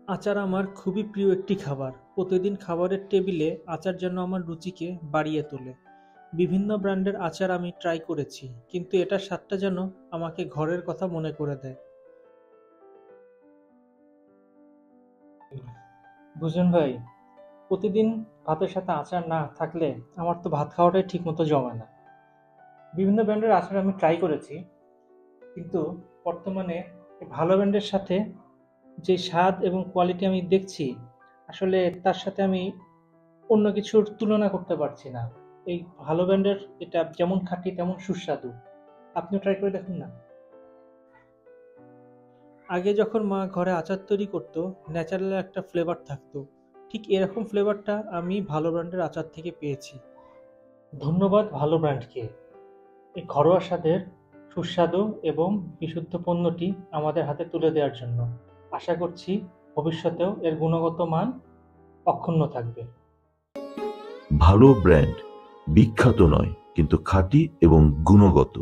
আচার আমার খুবই প্রিয় একটি খাবার। প্রতিদিন খাবারের টেবিলে আচার যেন আমার রুচিকে বাড়িয়ে তোলে। বিভিন্ন ব্র্যান্ডের আচার আমি ট্রাই করেছি, কিন্তু এটার স্বাদটা যেন আমাকে ঘরের কথা মনে করে দেয়। বুঝলেন ভাই, প্রতিদিন ভাতের সাথে আচার না থাকলে আমার তো ভাত খাওয়াটাই ঠিক মতো জমে না। বিভিন্ন ব্র্যান্ডের আচার আমি ট্রাই করেছি, কিন্তু বর্তমানে এই ভালো ব্র্যান্ডের সাথে যে স্বাদ এবং কোয়ালিটি আমি দেখছি, আসলে তার সাথে আমি অন্য কিছুর তুলনা করতে পারছি না। এই ভালো ব্র্যান্ডের এটা যেমন খাঁটি তেমন সুস্বাদু। আপনিও ট্রাই করে দেখুন না। আগে যখন মা ঘরে আচার তৈরি করতো, ন্যাচারাল একটা ফ্লেভার থাকতো। ঠিক এরকম ফ্লেভারটা আমি ভালো ব্র্যান্ডের আচার থেকে পেয়েছি। ধন্যবাদ ভালো ব্র্যান্ডকে এই ঘরোয়া স্বাদের সুস্বাদু এবং বিশুদ্ধ পণ্যটি আমাদের হাতে তুলে দেওয়ার জন্য। আশা করছি ভবিষ্যতেও এর গুণগত মান অক্ষুণ্ণ থাকবে। ভালো ব্র্যান্ড বিখ্যাত নয়, কিন্তু খাঁটি এবং গুণগত।